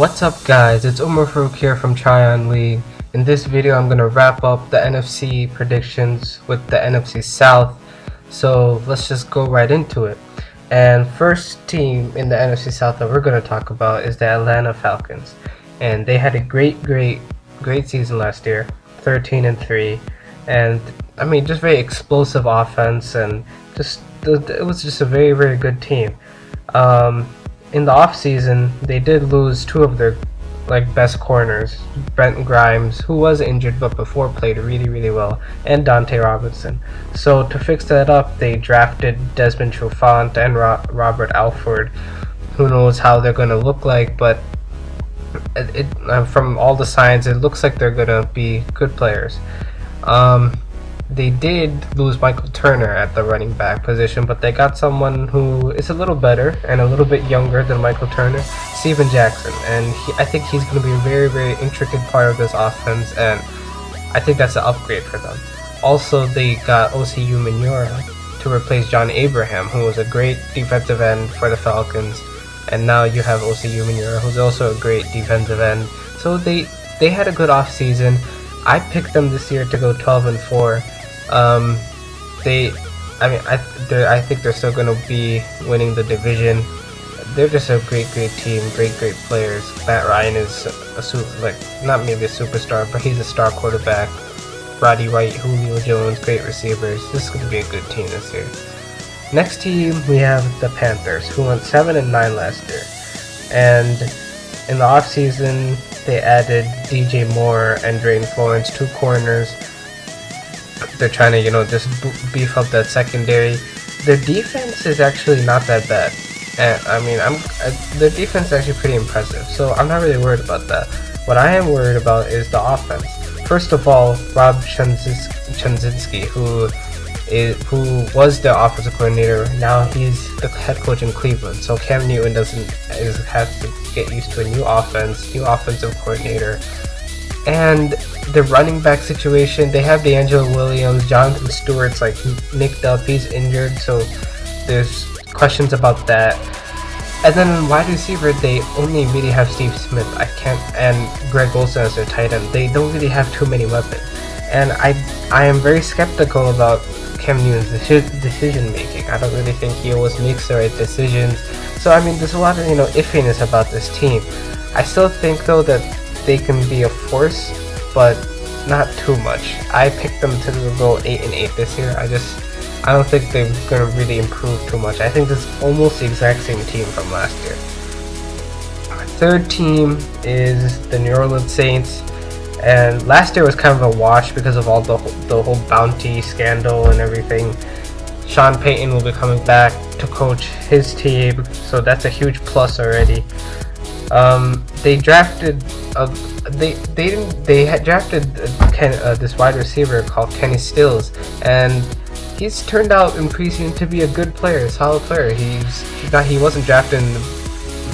What's up guys, it's Umar Farouk here from TryonLeague. In this video I'm going to wrap up the NFC predictions with the NFC South. So let's just go right into it. And first team in the NFC South that we're going to talk about is the Atlanta Falcons. And they had a great season last year, 13-3. And I mean, just very explosive offense, and it was just a very good team. In the offseason, they did lose two of their best corners, Brent Grimes, who was injured but before played really well, and Dante Robinson. So to fix that up, they drafted Desmond Trufant and Robert Alford. Who knows how they're going to look like, but from all the signs, it looks like they're going to be good players. They did lose Michael Turner at the running back position, but they got someone who is a little better and a little bit younger than Michael Turner, Steven Jackson, and I think he's going to be a very intricate part of this offense, and I think that's an upgrade for them. Also, they got O.C. Umenyiora to replace John Abraham, who was a great defensive end for the Falcons, and now you have O.C. Umenyiora, who's also a great defensive end. So they had a good offseason. I picked them this year to go 12-4. I think they're still going to be winning the division. They're just a great team, great players. Matt Ryan is not maybe a superstar, but he's a star quarterback. Roddy White, Julio Jones, great receivers. This is going to be a good team this year. Next team, we have the Panthers, who went 7-9 last year. And in the offseason, they added DJ Moore and Drayton Florence, two corners. They're trying to, just beef up that secondary. Their defense is actually not that bad. And their defense is actually pretty impressive. So I'm not really worried about that. What I am worried about is the offense. First of all, Rob Chudzinski, who was the offensive coordinator, now he's the head coach in Cleveland. So Cam Newton has to get used to a new offensive coordinator. And the running back situation, they have D'Angelo Williams, Jonathan Stewart's nicked up, he's injured, so there's questions about that. And then in wide receiver, they only really have Steve Smith, and Greg Olsen as their tight end. They don't really have too many weapons. And I am very skeptical about Cam Newton's decision making. I don't really think he always makes the right decisions. So there's a lot of iffiness about this team. I still think though that they can be a force, but not too much. I picked them to go 8-8 this year. I don't think they're gonna really improve too much. I think this is almost the exact same team from last year. Our third team is the New Orleans Saints, and last year was kind of a wash because of all the whole bounty scandal and everything. Sean Payton will be coming back to coach his team, so that's a huge plus already. They drafted this wide receiver called Kenny Stills, and he's turned out in preseason to be a good player, a solid player. He wasn't drafted in the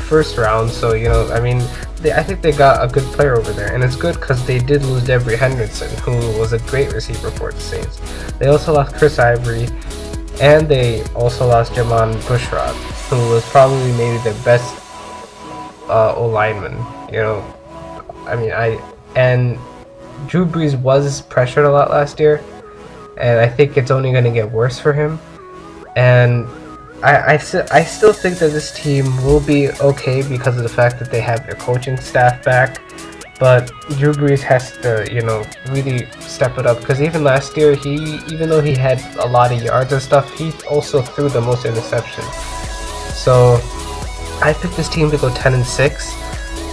first round, so I think they got a good player over there, and it's good because they did lose Devery Henderson, who was a great receiver for the Saints. They also lost Chris Ivory, and they also lost Jamon Bushrod, who was probably maybe the best O-lineman. And Drew Brees was pressured a lot last year, and I think it's only going to get worse for him. And I still think that this team will be okay because of the fact that they have their coaching staff back. But Drew Brees has to, really step it up, because even last year, even though he had a lot of yards and stuff, he also threw the most interceptions. So I picked this team to go 10-6.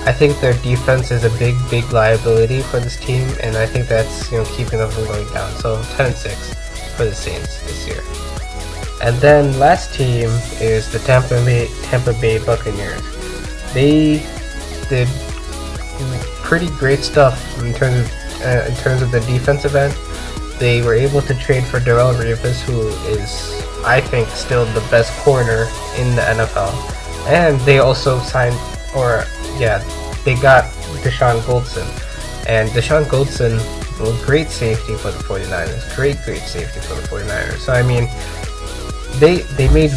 I think their defense is a big liability for this team, and I think that's keeping them from going down. So 10-6 for the Saints this year. And then last team is the Tampa Bay Buccaneers. They did pretty great stuff in terms of the defensive end. They were able to trade for Darrelle Revis, who is, I think, still the best corner in the NFL. And they also they got Deshaun Goldson. And Deshaun Goldson was great safety for the 49ers. Great safety for the 49ers. So they made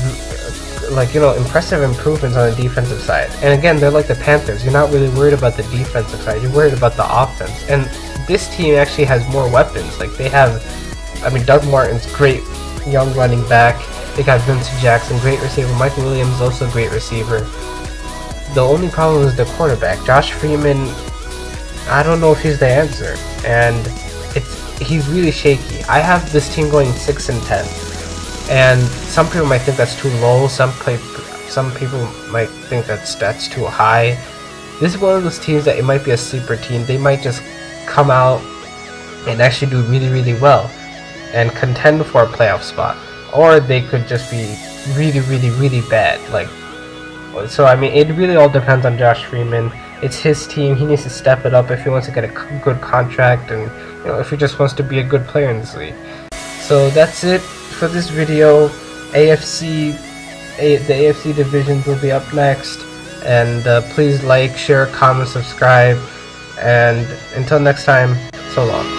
like, you know, impressive improvements on the defensive side. And again, they're like the Panthers. You're not really worried about the defensive side. You're worried about the offense. And this team actually has more weapons. Like, they have, I mean, Doug Martin's great young running back. They got Vincent Jackson, great receiver. Michael Williams, also a great receiver. The only problem is the quarterback. Josh Freeman, I don't know if he's the answer. And he's really shaky. I have this team going 6-10. And some people might think that's too low. Some people might think that's too high. This is one of those teams that it might be a sleeper team. They might just come out and actually do really, really well and contend for a playoff spot, or they could just be really, really, really bad. Like, so I mean, it really all depends on Josh Freeman. It's his team. He needs to step it up if he wants to get a good contract, and you know, if he just wants to be a good player in this league. So that's it for this video. The AFC divisions will be up next, and please like, share, comment, subscribe, and until next time, so long.